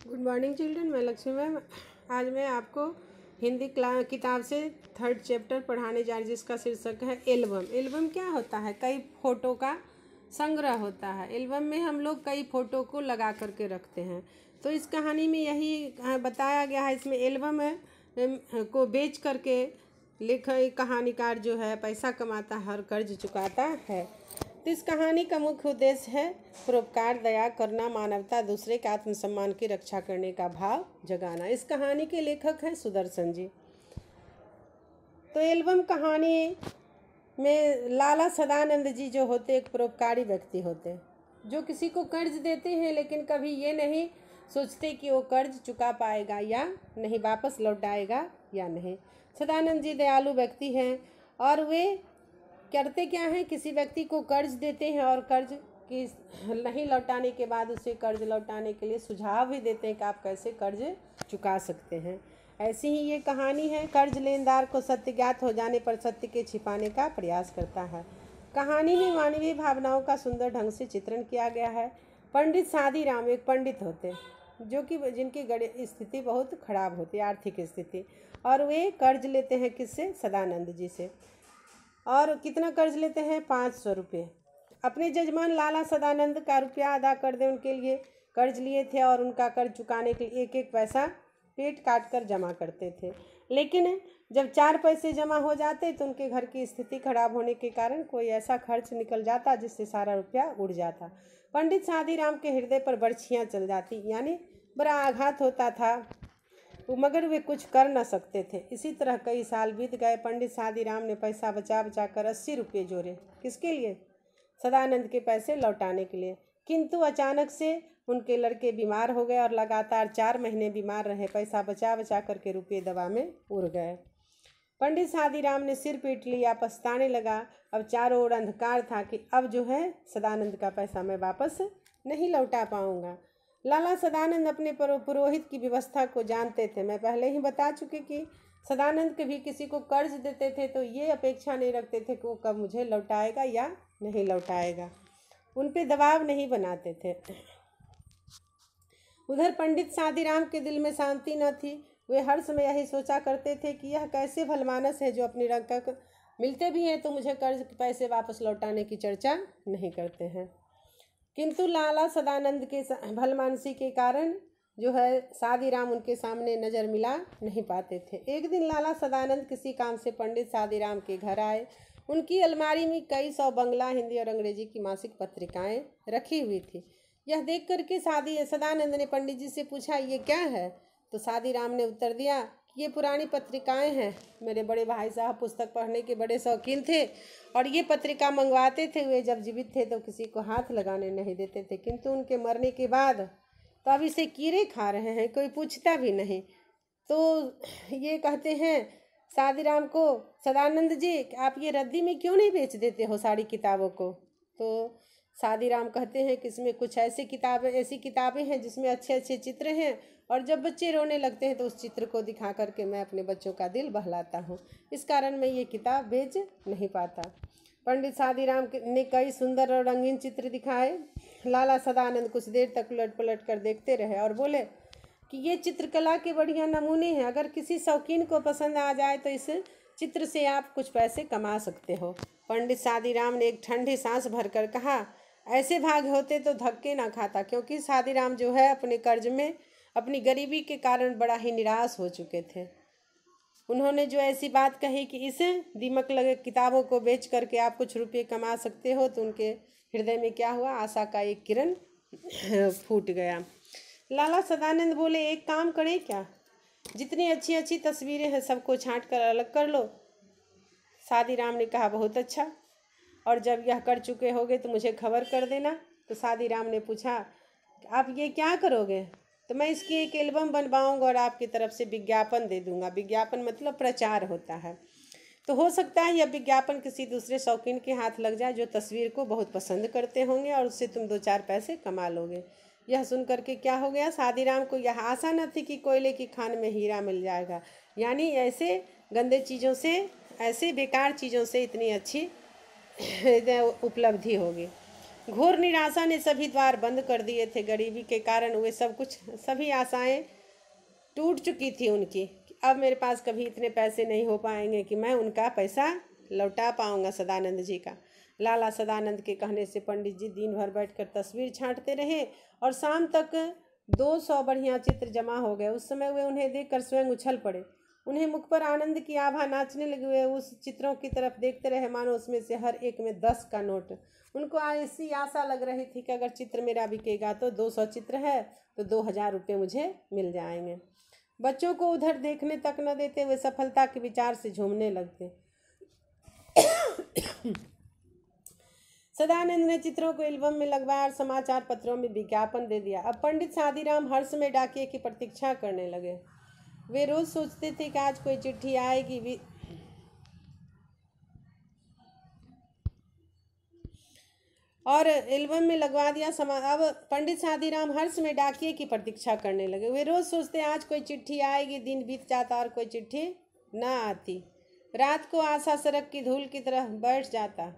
Good morning children, मैं Lakshmi ma'am. आज मैं आपको हिंदी किताब से 3rd चैप्टर पढ़ाने जा रही, जिसका शीर्षक है एल्बम। एल्बम क्या होता है? कई फ़ोटो का संग्रह होता है। एल्बम में हम लोग कई फ़ोटो को लगा करके रखते हैं। तो इस कहानी में यही बताया गया है। इसमें एल्बम को बेच करके कहानीकार जो है पैसा कमाता है और कर्ज चुकाता है। तो इस कहानी का मुख्य उद्देश्य है परोपकार, दया करना, मानवता, दूसरे के आत्मसम्मान की रक्षा करने का भाव जगाना। इस कहानी के लेखक हैं सुदर्शन जी। तो एल्बम कहानी में लाला सदानंद जी जो होते एक परोपकारी व्यक्ति होते, जो किसी को कर्ज देते हैं, लेकिन कभी ये नहीं सोचते कि वो कर्ज चुका पाएगा या नहीं, वापस लौटाएगा या नहीं। सदानंद जी दयालु व्यक्ति हैं और वे करते क्या हैं, किसी व्यक्ति को कर्ज देते हैं और कर्ज की नहीं लौटाने के बाद उसे कर्ज लौटाने के लिए सुझाव भी देते हैं कि आप कैसे कर्ज चुका सकते हैं। ऐसी ही ये कहानी है। कर्ज लेनदार को सत्य ज्ञात हो जाने पर सत्य के छिपाने का प्रयास करता है। कहानी में मानवीय भावनाओं का सुंदर ढंग से चित्रण किया गया है। पंडित सादीराम एक पंडित होते जो कि जिनकी स्थिति बहुत खराब होती है, आर्थिक स्थिति, और वे कर्ज लेते हैं किससे? सदानंद जी से। और कितना कर्ज लेते हैं? 500 रुपये। अपने जजमान लाला सदानंद का रुपया अदा कर दे उनके लिए कर्ज लिए थे और उनका कर्ज चुकाने के लिए एक एक पैसा पेट काट कर जमा करते थे। लेकिन जब 4 पैसे जमा हो जाते तो उनके घर की स्थिति खराब होने के कारण कोई ऐसा खर्च निकल जाता जिससे सारा रुपया उड़ जाता। पंडित सादीराम के हृदय पर बर्छियाँ चल जाती, यानी बड़ा आघात होता था, मगर वे कुछ कर न सकते थे। इसी तरह कई साल बीत गए। पंडित सादीराम ने पैसा बचा बचा कर 80 रुपये जोड़े। किसके लिए? सदानंद के पैसे लौटाने के लिए। किंतु अचानक से उनके लड़के बीमार हो गए और लगातार 4 महीने बीमार रहे। पैसा बचा बचा करके रुपये दवा में उड़ गए। पंडित सादीराम ने सिर पीट लिया, पछताने लगा। अब चारों ओर अंधकार था कि अब जो है सदानंद का पैसा मैं वापस नहीं लौटा पाऊंगा। लाला सदानंद अपने पुरोहित की व्यवस्था को जानते थे। मैं पहले ही बता चुकी कि सदानंद कभी किसी को कर्ज देते थे तो ये अपेक्षा नहीं रखते थे कि वो कब मुझे लौटाएगा या नहीं लौटाएगा। उन पे दबाव नहीं बनाते थे। उधर पंडित सादीराम के दिल में शांति न थी। वे हर समय यही सोचा करते थे कि यह कैसे भलमानस है जो अपनी रंग तक मिलते भी हैं तो मुझे कर्ज के पैसे वापस लौटाने की चर्चा नहीं करते हैं। किंतु लाला सदानंद के भलमानसी के कारण जो है सादीराम उनके सामने नज़र मिला नहीं पाते थे। एक दिन लाला सदानंद किसी काम से पंडित सादीराम के घर आए। उनकी अलमारी में कई 100 बंगला, हिंदी और अंग्रेजी की मासिक पत्रिकाएं रखी हुई थी। यह देख करके सदानंद ने पंडित जी से पूछा, ये क्या है? तो सादीराम ने उत्तर दिया, ये पुरानी पत्रिकाएं हैं। मेरे बड़े भाई साहब पुस्तक पढ़ने के बड़े शौकीन थे और ये पत्रिका मंगवाते थे। वे जब जीवित थे तो किसी को हाथ लगाने नहीं देते थे, किंतु उनके मरने के बाद तो अब इसे कीड़े खा रहे हैं, कोई पूछता भी नहीं। तो ये कहते हैं सादीराम को, सदानंद जी आप ये रद्दी में क्यों नहीं बेच देते हो सारी किताबों को? तो सादीराम कहते हैं कि इसमें कुछ ऐसी किताबें हैं जिसमें अच्छे अच्छे चित्र हैं और जब बच्चे रोने लगते हैं तो उस चित्र को दिखा करके मैं अपने बच्चों का दिल बहलाता हूँ, इस कारण मैं ये किताब बेच नहीं पाता। पंडित सादीराम ने कई सुंदर और रंगीन चित्र दिखाए। लाला सदानंद कुछ देर तक उलट पलट कर देखते रहे और बोले कि ये चित्रकला के बढ़िया नमूने हैं। अगर किसी शौकीन को पसंद आ जाए तो इस चित्र से आप कुछ पैसे कमा सकते हो। पंडित सादीराम ने एक ठंडी सांस भरकर कहा, ऐसे भाग होते तो धक्के ना खाता, क्योंकि सादीराम जो है अपने कर्ज में अपनी गरीबी के कारण बड़ा ही निराश हो चुके थे। उन्होंने जो ऐसी बात कही कि इस दीमक लगे किताबों को बेच करके आप कुछ रुपये कमा सकते हो, तो उनके हृदय में क्या हुआ? आशा का एक किरण फूट गया। लाला सदानंद बोले, एक काम करें क्या, जितनी अच्छी अच्छी तस्वीरें हैं सबको छांट कर अलग कर लो। सादीराम ने कहा, बहुत अच्छा, और जब यह कर चुके होगे तो मुझे खबर कर देना। तो सादीराम ने पूछा, आप ये क्या करोगे? तो मैं इसकी एक एल्बम बनवाऊंगा और आपकी तरफ से विज्ञापन दे दूंगा। विज्ञापन मतलब प्रचार होता है। तो हो सकता है यह विज्ञापन किसी दूसरे शौकीन के हाथ लग जाए जो तस्वीर को बहुत पसंद करते होंगे और उससे तुम 2-4 पैसे कमा लोगे। यह सुन करके क्या हो गया, सादीराम को यह आशा न थी कि कोयले की खान में हीरा मिल जाएगा, यानी ऐसे गंदे चीज़ों से, ऐसे बेकार चीज़ों से इतनी अच्छी उपलब्धि होगी। घोर निराशा ने सभी द्वार बंद कर दिए थे। गरीबी के कारण वे सभी आशाएं टूट चुकी थी उनकी। अब मेरे पास कभी इतने पैसे नहीं हो पाएंगे कि मैं उनका पैसा लौटा पाऊंगा सदानंद जी का। लाला सदानंद के कहने से पंडित जी दिन भर बैठकर तस्वीर छांटते रहे और शाम तक 200 बढ़िया चित्र जमा हो गए। उस समय वे उन्हें देखकर स्वयं उछल पड़े। उन्हें मुख पर आनंद की आभा नाचने लगी। वे उस चित्रों की तरफ देखते रहे मानो उसमें से हर एक में 10 का नोट। उनको ऐसी आशा लग रही थी कि अगर चित्र मेरा बिकेगा तो 200 चित्र है तो 2000 रुपये मुझे मिल जाएंगे। बच्चों को उधर देखने तक न देते, वे सफलता के विचार से झूमने लगते। सदानंद ने चित्रों को एल्बम में लगवाया और समाचार पत्रों में विज्ञापन दे दिया। अब पंडित शादीराम हर्ष में डाकिए की प्रतीक्षा करने लगे। वे रोज सोचते थे कि आज कोई चिट्ठी आएगी और एल्बम में लगवा दिया। अब पंडित शादीराम हर्ष में डाकिए की प्रतीक्षा करने लगे। वे रोज सोचते आज कोई चिट्ठी आएगी। दिन बीत जाता और कोई चिट्ठी न आती। रात को आशा सड़क की धूल की तरह बैठ जाता।